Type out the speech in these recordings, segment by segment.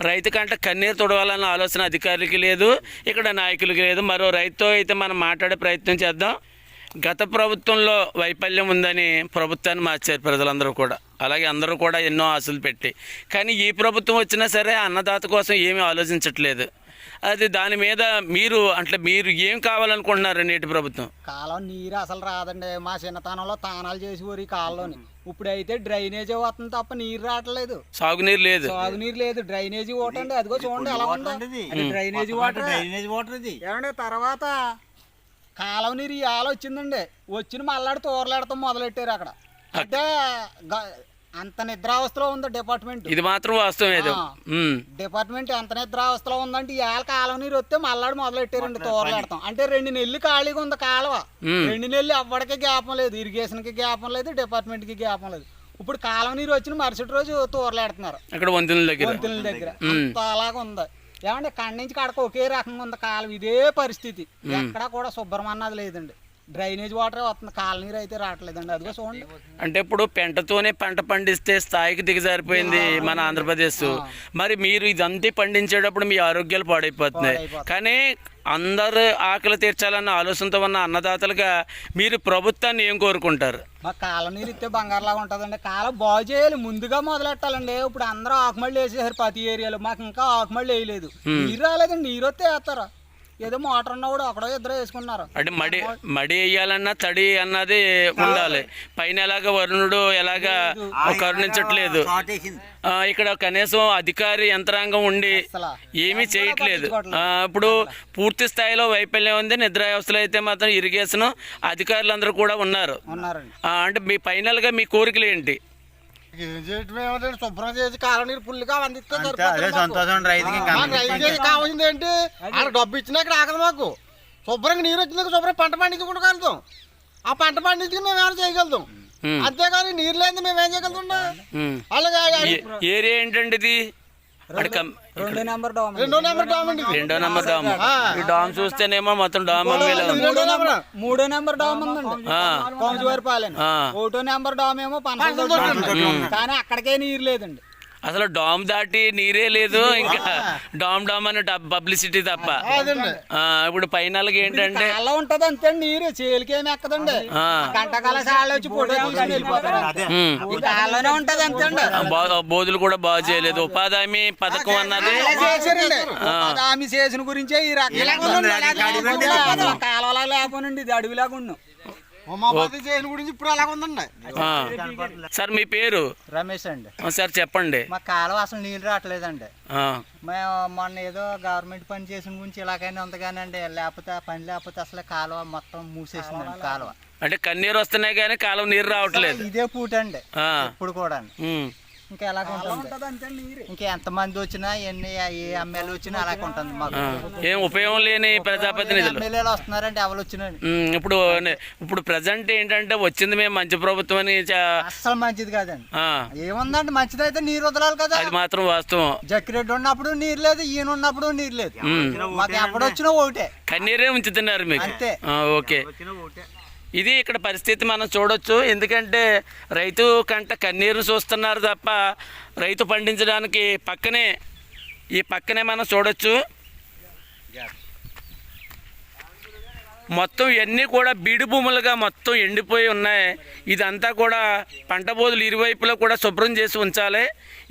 రైతు కంటే కన్నీరు తుడవాలన్న ఆలోచన అధికారులకి లేదు, ఇక్కడ నాయకులకి లేదు. మరో రైతుతో అయితే మనం మాట్లాడే ప్రయత్నం చేద్దాం. గత ప్రభుత్వంలో వైఫల్యం ఉందని ప్రభుత్వాన్ని మార్చారు ప్రజలందరూ కూడా, అలాగే అందరూ కూడా ఎన్నో ఆశలు పెట్టి. కానీ ఈ ప్రభుత్వం వచ్చినా సరే అన్నదాత కోసం ఏమీ ఆలోచించట్లేదు. అది దాని మీద మీరు ఏం కావాలనుకుంటున్నారు? నేటి ప్రభుత్వం కాలం నీరు అసలు రాదండి. మా చిన్నతనంలో తానాలు చేసేవారు ఈ కాలంలోని. ఇప్పుడైతే డ్రైనేజీ వస్తుంది తప్ప నీరు రావట్లేదు, సాగునీరు లేదు. డ్రైనేజీ ఓటండి. అదిగో చూడండి ఎలా ఉందో డ్రైనేజీ వాటర్. ఇది ఏమండి తర్వాత కాలం నీరు ఇవాళ వచ్చిందండి. వచ్చిన మళ్ళాడి తోరలాడతాం మొదలెట్టారు అక్కడ. అంటే అంత నిద్రావస్థలో ఉంది డిపార్ట్మెంట్. ఇది మాత్రం వాస్తవం. డిపార్ట్మెంట్ ఎంత నిద్రావస్థలో ఉందంటే ఇవాళ కాలం నీరు వస్తే మళ్ళాడు మొదలెట్టారండి తోరలాడతాం. అంటే 2 నెలలు ఖాళీగా ఉంది కాలువ. 2 నెలలు ఎవ్వడికి జ్ఞాపం లేదు, ఇరిగేషన్ కి జ్ఞాపం లేదు, డిపార్ట్మెంట్ కి జ్ఞాపం లేదు. ఇప్పుడు కాలం నీరు వచ్చిన మరుసటి రోజు తోరలాడుతున్నారు అక్కడ వంతుల దగ్గర. అంత అలాగ ఉంది. ఏమంటే కాడి నుంచి కాడకు ఒకే రకంగా ఉంది కాలం. ఇదే పరిస్థితి, ఎక్కడా కూడా శుభ్రం అన్నది లేదండి. డ్రైనేజ్ వాటర్ వస్తుంది, కాలనీరు అయితే రావట్లేదండి. అదిగో చూడండి. అంటే ఇప్పుడు పెంటతోనే పంట పండిస్తే స్థాయికి దిగజారిపోయింది మన ఆంధ్రప్రదేశ్. మరి మీరు ఇదంతా పండించేటప్పుడు మీ ఆరోగ్యాలు పాడైపోతున్నాయి. కానీ అందరు ఆకలి తీర్చాలన్న ఆలోచనతో ఉన్న అన్నదాతలుగా మీరు ప్రభుత్వాన్ని ఏం కోరుకుంటారు? మా కాలనీరు ఇస్తే బంగారులాగా ఉంటుందండి. కాలం బాగు చేయాలి, ముందుగా మొదలెట్టాలండి. ఇప్పుడు అందరూ ఆకుమళ్ళు వేసేసారు ప్రతి ఏరియాలో. మాకు ఇంకా ఆకుమళ్ళు వేయలేదు. నీరు రాలేదండి. నీరు వస్తే వేస్తారా? ఏదో మోటార్ ఉన్నవాడు అక్కడో ఇద్దరు వేసుకున్నారు. అంటే మడి వేయాలన్నా తడి అన్నది ఉండాలి. పైన ఎలాగ వరుణుడు ఎలాగా కరుణించట్లేదు. ఇక్కడ కనీసం అధికారి యంత్రాంగం ఉండి ఏమీ చేయట్లేదు. ఇప్పుడు పూర్తి స్థాయిలో వైఫల్యం ఉంది. నిద్రావస్థలో అయితే మాత్రం ఇరిగేషన్ అధికారులందరూ కూడా ఉన్నారు. అంటే మీ ఫైనల్ గా మీ కోరికలు ఏంటి? శుభ్రం చేసి కాలనీరు ఫుల్గా అందిస్తే సంతోషం. కావాల్సింది ఏంటి? డబ్బు ఇచ్చినా ఇక్కడ ఆగదు మాకు. శుభ్రంగా నీరు వచ్చినాక శుభ్రం పంట పండించుకుంటగలుగుతాం. ఆ పంట పండించుకుని మేము ఏమైనా చేయగలుగుతాం. అంతేగాని నీరు లేని మేము ఏం చేయగలుగుతాం? అలాగే ఏరియా ఏంటండి ఇది? 2 నెంబర్ డామ్. 2 number dam. ఈ డామ్ చూస్తేనేమో మొత్తం డామ్ 3 నెంబర్ డామ్ ఉందండి కొంజవారిపాలెం. 1 నెంబర్ డామ్ ఏమో పనస. కానీ అక్కడికే నీరు లేదండి. అసలు డామ్ దాటి నీరే లేదు. ఇంకా డామ్ అని పబ్లిసిటీ తప్ప. ఇప్పుడు ఫైనల్ గా ఏంటంటే అలా ఉంటది అంతే. నీరు చేలికేమి ఎక్కదండి. గంటకాల సార్లు వచ్చి ఫోటో తీసుకుని వెళ్ళిపోతారు. ఉంటది అంతే. బోధులు కూడా బాగు చేయలేదు. ఉపాధి హామీ పథకం అన్నది ఉపాధి హామీ చేసిన గురించే ఈ రకంగా కాలువలా లేకపోనండి. ఇది అడవిలాగా ఉన్నాం. గురించి ఇప్పుడు అలాగ ఉందండి. సార్ మీ పేరు? రమేష్ అండి. సార్ చెప్పండి. మా కాలువ అసలు నీళ్ళు రావట్లేదండి. మేము మొన్న ఏదో గవర్నమెంట్ పని చేసిన గురించి ఇలాగైనా ఉంది కానీ అండి, లేకపోతే పని లేకపోతే అసలు కాలువ మొత్తం మూసేసిందండి. కాలువ అంటే కన్నీరు వస్తున్నాయి కానీ కాలువ నీరు రావట్లేదు. ఇదే పూట అండి ఇప్పుడు కూడా. ఇంకా ఎలాగ ఉంటుంది? ఇంకా ఎంతమంది వచ్చినా ఎన్ని ఎమ్మెల్యే వచ్చినా అలాగే ఉంటుంది. మాకు ఏం ఉపయోగం లేని ప్రజాప్రతినిధులు ఎమ్మెల్యేలు వస్తున్నారండి. ఎవరు వచ్చినా ఇప్పుడు ప్రజెంట్ ఏంటంటే వచ్చింది మేము మంచి ప్రభుత్వం అని. అస్సలు మంచిది కాదండి. ఏముందండి, మంచిది అయితే నీరు వదలాలి కదా. అది మాత్రం వాస్తవం. జక్కిరెడ్డి ఉన్నప్పుడు నీరు లేదు, ఈయన ఉన్నప్పుడు నీరు లేదు. మాకు ఎప్పుడు వచ్చినా ఒకటే కన్నీరే ఉంచుతున్నారు మీకు. అంతే. ఓకే. ఇది ఇక్కడ పరిస్థితి మనం చూడొచ్చు. ఎందుకంటే రైతు కంట కన్నీరు చూస్తున్నారు తప్ప రైతు పండించడానికి ఈ పక్కనే మనం చూడొచ్చు. మొత్తం ఇవన్నీ కూడా బీడు భూములుగా మొత్తం ఎండిపోయి ఉన్నాయి. ఇదంతా కూడా పంట బోధులు ఇరువైపులో కూడా శుభ్రం చేసి ఉంచాలి.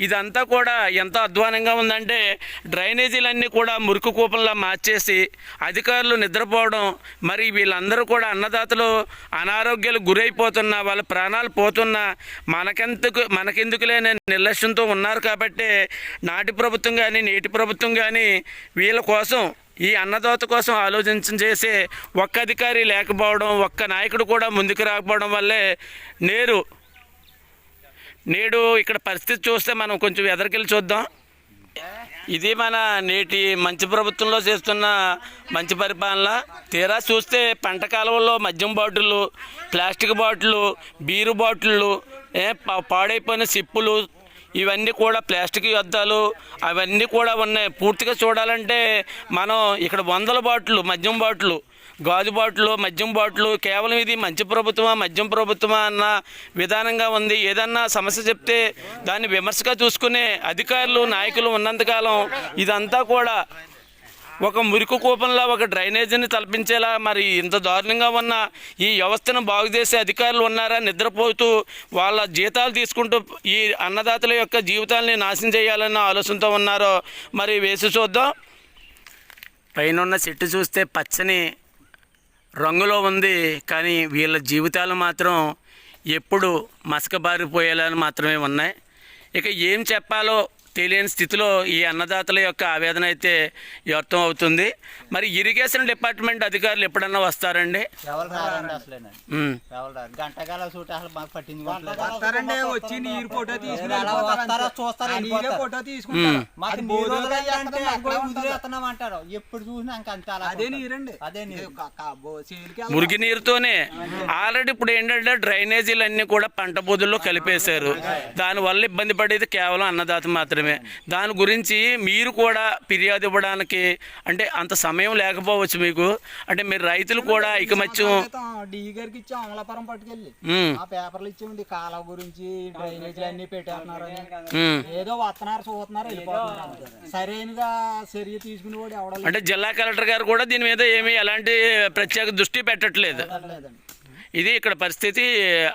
ఇదంతా కూడా ఎంత అధ్వానంగా ఉందంటే డ్రైనేజీలన్నీ కూడా మురికి కూపంలా మార్చేసి అధికారులు నిద్రపోవడం. మరి వీళ్ళందరూ కూడా అన్నదాతలు అనారోగ్యాలు గురైపోతున్నా, వాళ్ళ ప్రాణాలు పోతున్నా మనకెందుకులే నిర్లక్ష్యంతో ఉన్నారు. కాబట్టి నాటి ప్రభుత్వం కానీ నేటి ప్రభుత్వం కానీ వీళ్ళ కోసం, ఈ అన్నదాత కోసం ఆలోచించ చేసే ఒక్క అధికారి లేకపోవడం, ఒక్క నాయకుడు కూడా ముందుకు రాకపోవడం వల్లే నేడు ఇక్కడ పరిస్థితి చూస్తే మనం కొంచెం ఎదరికెళ్ళి చూద్దాం. ఇది మన నేటి మంచి ప్రభుత్వంలో చేస్తున్న మంచి పరిపాలన. తీరా చూస్తే పంట కాలువల్లో మద్యం బాటిళ్ళు, ప్లాస్టిక్ బాటిళ్ళు, బీరు బాటిళ్ళు, పాడైపోయిన సిప్పులు ఇవన్నీ కూడా ప్లాస్టిక్ వ్యర్థాలు అవన్నీ కూడా ఉన్నాయి. పూర్తిగా చూడాలంటే మనం ఇక్కడ 100 బాటిళ్ళు మద్యం బాటిళ్ళు, గాజు బాటిల్, మద్యం బాటిల్, కేవలం ఇది మంచి ప్రభుత్వమా మద్యం ప్రభుత్వమా అన్న విధానంగా ఉంది. ఏదన్నా సమస్య చెప్తే దాన్ని విమర్శగా చూసుకునే అధికారులు నాయకులు ఉన్నంతకాలం ఇదంతా కూడా ఒక మురికి కూపంలో ఒక డ్రైనేజీని తలపించేలా మరి ఇంత దారుణంగా ఉన్న ఈ వ్యవస్థను బాగు చేసే అధికారులు ఉన్నారా? నిద్రపోతూ వాళ్ళ జీతాలు తీసుకుంటూ ఈ అన్నదాతల యొక్క జీవితాలని నాశనం చేయాలన్న ఆలోచనతో ఉన్నారో మరి వేసి చూద్దాం. పైన ఉన్న చెట్టు చూస్తే పచ్చని రంగులో ఉంది, కానీ వీళ్ళ జీవితాలు మాత్రం ఎప్పుడు మసకబారిపోయేలా మాత్రమే ఉన్నాయి. ఇక ఏం చెప్పాలో తెలియని స్థితిలో ఈ అన్నదాతల యొక్క ఆవేదన అయితే వ్యర్థం అవుతుంది. మరి ఇరిగేషన్ డిపార్ట్మెంట్ అధికారులు ఎప్పుడన్నా వస్తారండి? వచ్చి నీరు ఫోటో ఎప్పుడు చూసినా అదే నీరండి, అదే మురికి నీరుతోనే. ఆల్రెడీ ఇప్పుడు ఏంటంటే డ్రైనేజీలు అన్నీ కూడా పంట బోధుల్లో కలిపేశారు. దానివల్ల ఇబ్బంది పడేది కేవలం అన్నదాత మాత్రమే. దాని గురించి మీరు కూడా ఫిర్యాదు ఇవ్వడానికి అంటే అంత సమయం లేకపోవచ్చు మీకు. అంటే మీరు రైతులు కూడా ఐకమత్యం డి గారికి ఇచ్చాం, అమలాపురం పట్టుకెళ్ళి ఆ పేపర్లు ఇచ్చామండి. కాలువ గురించి డ్రైనేజీలు అన్ని పెట్టేస్తున్నారని, ఏదో వస్తున్నారు చూస్తున్నారు వెళ్ళిపోతున్నారు. సరైనగా చర్య తీసుకునేవాడు ఎవడ. అంటే జిల్లా కలెక్టర్ గారు కూడా దీని మీద ఏమీ ఎలాంటి ప్రత్యేక దృష్టి పెట్టట్లేదు. ఇది ఇక్కడ పరిస్థితి.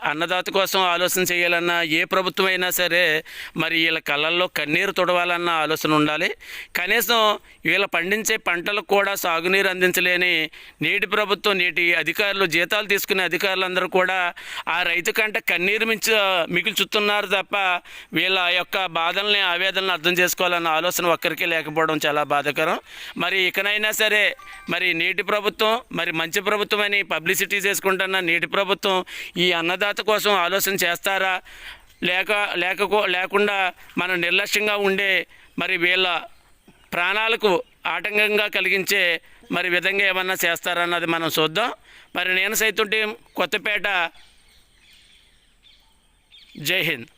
అన్నదాత కోసం ఆలోచన చేయాలన్నా ఏ ప్రభుత్వం అయినా సరే మరి వీళ్ళ కళ్ళల్లో కన్నీరు తుడవాలన్న ఆలోచన ఉండాలి. కనీసం వీళ్ళ పండించే పంటలకు కూడా సాగునీరు అందించలేని నేటి ప్రభుత్వం, నేటి అధికారులు, జీతాలు తీసుకునే అధికారులందరూ కూడా ఆ రైతు కంటే కన్నీరు మిగుల్చుతున్నారు తప్ప వీళ్ళ యొక్క బాధల్ని ఆవేదనలు అర్థం చేసుకోవాలన్న ఆలోచన ఒక్కరికే లేకపోవడం చాలా బాధాకరం. మరి ఇకనైనా సరే మరి నేటి ప్రభుత్వం మరి మంచి ప్రభుత్వం అని పబ్లిసిటీ చేసుకుంటున్న నేటి ప్రభుత్వం ఈ అన్నదాత కోసం ఆలోచన చేస్తారా లేకుండా మనం నిర్లక్ష్యంగా ఉండే మరి వీళ్ళ ప్రాణాలకు ఆటంకంగా కలిగించే మరి విధంగా ఏమన్నా చేస్తారన్నది మనం చూద్దాం. మరి నేను సైతం టీం కొత్తపేట. జై హింద్.